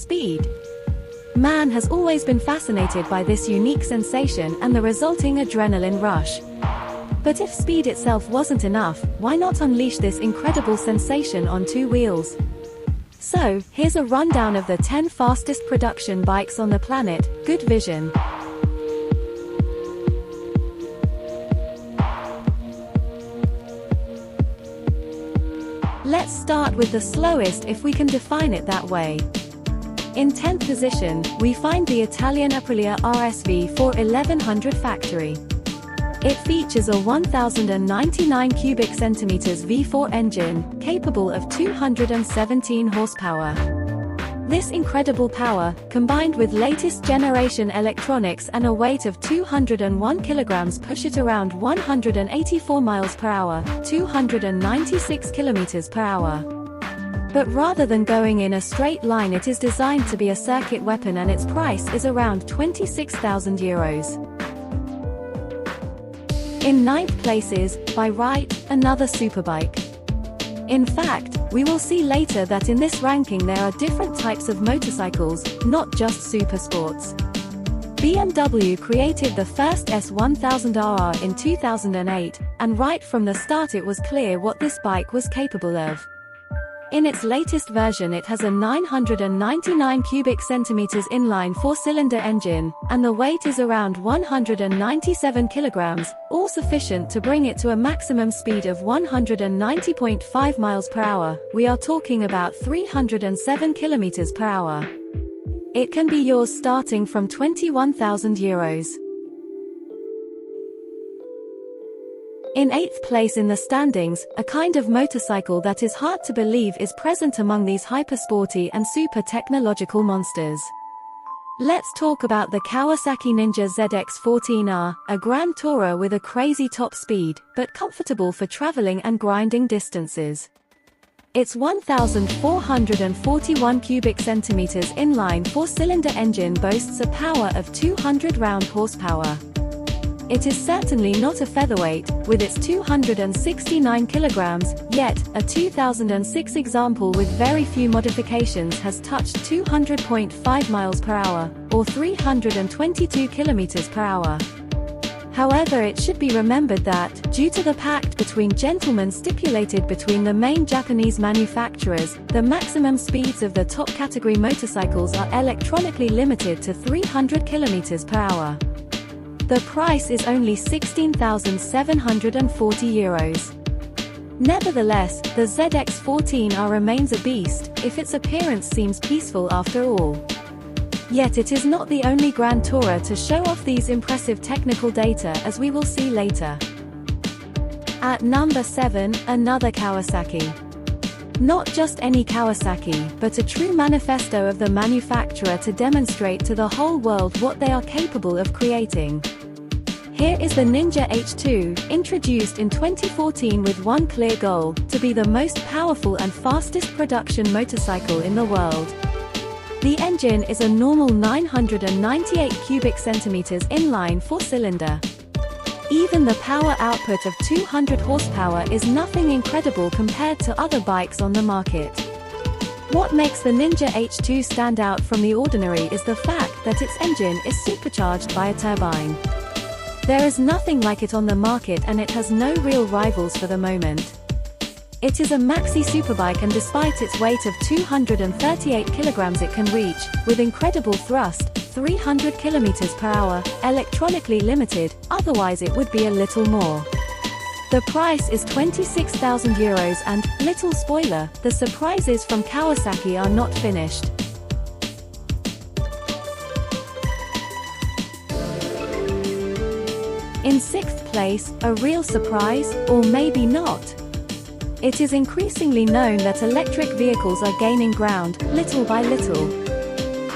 speed. Man has always been fascinated by this unique sensation and the resulting adrenaline rush. But if speed itself wasn't enough, why not unleash this incredible sensation on two wheels? So, here's a rundown of the 10 fastest production bikes on the planet. Good vision. Let's start with the slowest, if we can define it that way. In 10th position, we find the Italian Aprilia RSV 1100 factory. It features a 1099 cubic centimeters V4 engine, capable of 217 horsepower. This incredible power, combined with latest generation electronics and a weight of 201 kilograms, push it around 184 miles per hour, 296 kilometers per hour. But rather than going in a straight line, it is designed to be a circuit weapon, and its price is around €26,000. In 9th place is, by right, another superbike. In fact, we will see later that in this ranking there are different types of motorcycles, not just supersports. BMW created the first S1000RR in 2008, and right from the start it was clear what this bike was capable of. In its latest version, it has a 999 cubic centimeters inline four-cylinder engine, and the weight is around 197 kilograms, all sufficient to bring it to a maximum speed of 190.5 miles per hour. We are talking about 307 kilometers per hour. It can be yours starting from €21,000. In 8th place in the standings, a kind of motorcycle that is hard to believe is present among these hyper-sporty and super technological monsters. Let's talk about the Kawasaki Ninja ZX-14R, a grand tourer with a crazy top speed, but comfortable for traveling and grinding distances. Its 1,441 cubic centimeters inline four-cylinder engine boasts a power of 200 round horsepower. It is certainly not a featherweight, with its 269 kilograms, yet, a 2006 example with very few modifications has touched 200.5 miles per hour, or 322 kilometers per hour. However, it should be remembered that, due to the pact between gentlemen stipulated between the main Japanese manufacturers, the maximum speeds of the top category motorcycles are electronically limited to 300 kilometers per hour. The price is only €16,740. Nevertheless, the ZX-14R remains a beast, if its appearance seems peaceful after all. Yet it is not the only grand tourer to show off these impressive technical data, as we will see later. At number 7, another Kawasaki. Not just any Kawasaki, but a true manifesto of the manufacturer to demonstrate to the whole world what they are capable of creating. Here is the Ninja H2, introduced in 2014 with one clear goal, to be the most powerful and fastest production motorcycle in the world. The engine is a normal 998 cubic centimeters inline four-cylinder. Even the power output of 200 horsepower is nothing incredible compared to other bikes on the market. What makes the Ninja H2 stand out from the ordinary is the fact that its engine is supercharged by a turbine. There is nothing like it on the market, and it has no real rivals for the moment. It is a maxi superbike, and despite its weight of 238 kilograms it can reach, with incredible thrust, 300 kilometers per hour, electronically limited, otherwise it would be a little more. The price is €26,000 and, little spoiler, the surprises from Kawasaki are not finished. In 6th place, a real surprise, or maybe not. It is increasingly known that electric vehicles are gaining ground, little by little.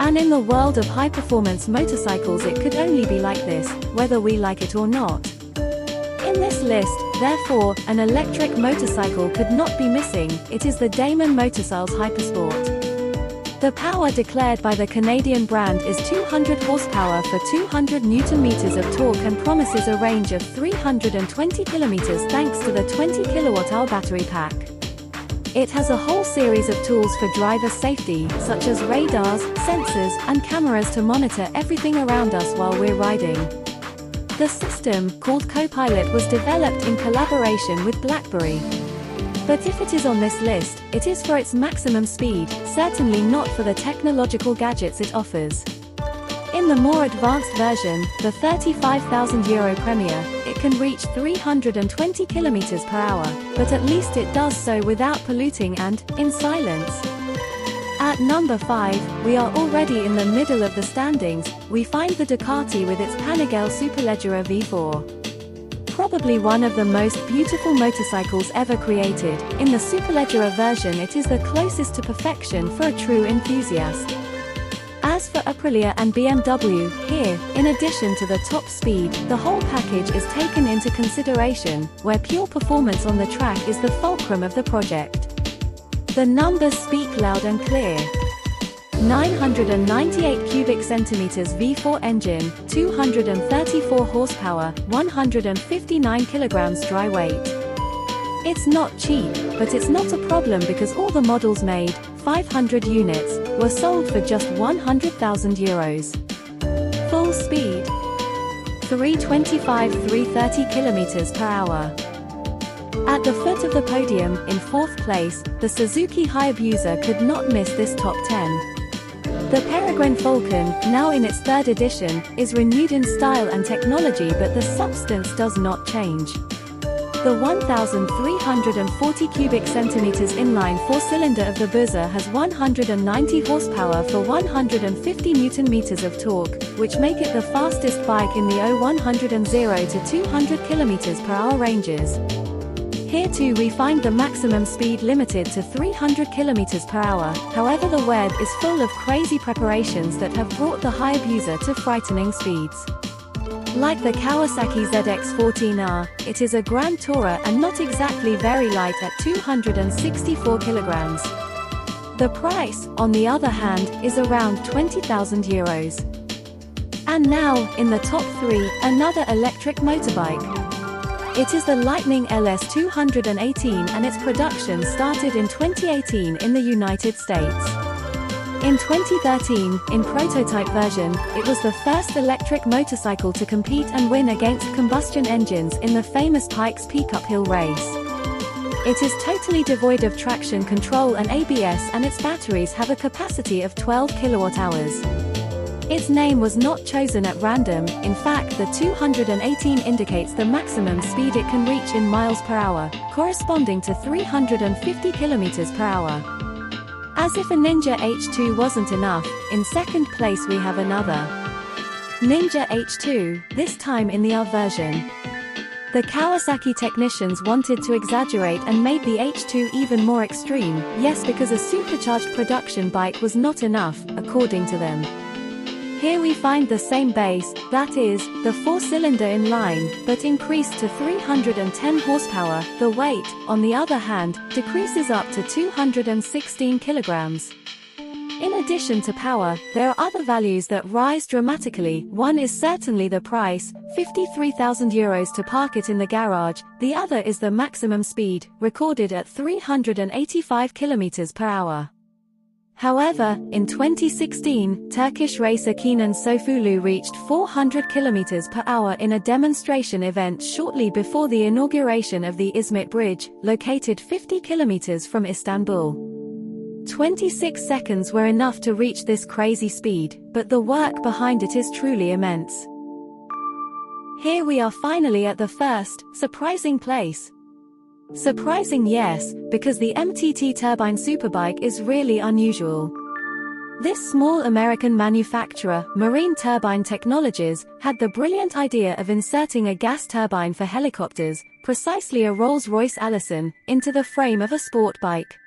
And in the world of high-performance motorcycles it could only be like this, whether we like it or not. In this list, therefore, an electric motorcycle could not be missing. It is the Damon Motorcycles Hypersport. The power declared by the Canadian brand is 200 horsepower for 200 Nm of torque and promises a range of 320 km thanks to the 20 kWh battery pack. It has a whole series of tools for driver safety, such as radars, sensors, and cameras to monitor everything around us while we're riding. The system, called Copilot, was developed in collaboration with BlackBerry. But if it is on this list, it is for its maximum speed, certainly not for the technological gadgets it offers. In the more advanced version, the €35,000 Premier, it can reach 320 km per hour, but at least it does so without polluting and, in silence. At number 5, we are already in the middle of the standings. We find the Ducati with its Panigale Superleggera V4. Probably one of the most beautiful motorcycles ever created. In the Superleggera version, it is the closest to perfection for a true enthusiast. As for Aprilia and BMW, here, in addition to the top speed, the whole package is taken into consideration, where pure performance on the track is the fulcrum of the project. The numbers speak loud and clear. 998 cubic centimeters V4 engine, 234 horsepower, 159 kilograms dry weight. It's not cheap, but it's not a problem because all the models made, 500 units, were sold for just €100,000. Full speed 325-330 km per hour. At the foot of the podium, in 4th place, the Suzuki Hayabusa could not miss this top 10. The Peregrine Falcon, now in its 3rd edition, is renewed in style and technology, but the substance does not change. The 1,340 cubic centimeters inline 4-cylinder of the Busa has 190 horsepower for 150 Nm of torque, which make it the fastest bike in the 0 to 200 km per hour ranges. Here too we find the maximum speed limited to 300 km per hour, however the web is full of crazy preparations that have brought the Hayabusa to frightening speeds. Like the Kawasaki ZX-14R, it is a Grand Tourer and not exactly very light at 264 kilograms. The price, on the other hand, is around €20,000. And now, in the top 3, another electric motorbike. It is the Lightning LS 218 and its production started in 2018 in the United States. In 2013, in prototype version, it was the first electric motorcycle to compete and win against combustion engines in the famous Pikes Peak uphill race. It is totally devoid of traction control and ABS, and its batteries have a capacity of 12 kilowatt-hours. Its name was not chosen at random. In fact, the 218 indicates the maximum speed it can reach in miles per hour, corresponding to 350 kilometers per hour. As if a Ninja H2 wasn't enough, in 2nd place we have another Ninja H2, this time in the R version. The Kawasaki technicians wanted to exaggerate and made the H2 even more extreme, yes, because a supercharged production bike was not enough, according to them. Here we find the same base, that is, the 4-cylinder inline, but increased to 310 horsepower. The weight, on the other hand, decreases up to 216 kilograms. In addition to power, there are other values that rise dramatically. One is certainly the price, €53,000 to park it in the garage. The other is the maximum speed, recorded at 385 kilometers per hour. However, in 2016, Turkish racer Kenan Sofulu reached 400 km per hour in a demonstration event shortly before the inauguration of the Izmit Bridge, located 50 km from Istanbul. 26 seconds were enough to reach this crazy speed, but the work behind it is truly immense. Here we are finally at the first, surprising place. Surprising, yes, because the MTT turbine superbike is really unusual. This small American manufacturer, Marine Turbine Technologies, had the brilliant idea of inserting a gas turbine for helicopters, precisely a Rolls-Royce Allison, into the frame of a sport bike.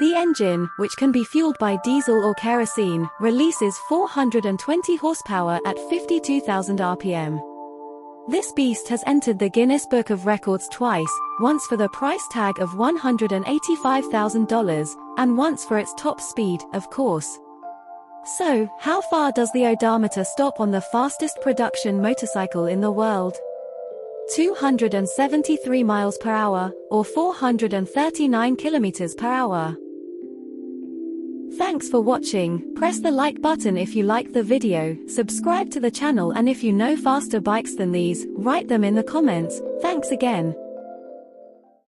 The engine, which can be fueled by diesel or kerosene, releases 420 horsepower at 52,000 RPM. This beast has entered the Guinness Book of Records twice, once for the price tag of $185,000, and once for its top speed, of course. So, how far does the odometer stop on the fastest production motorcycle in the world? 273 miles per hour, or 439 kilometers per hour. Thanks for watching. Press the like button if you liked the video, subscribe to the channel, and if you know faster bikes than these, write them in the comments. Thanks again.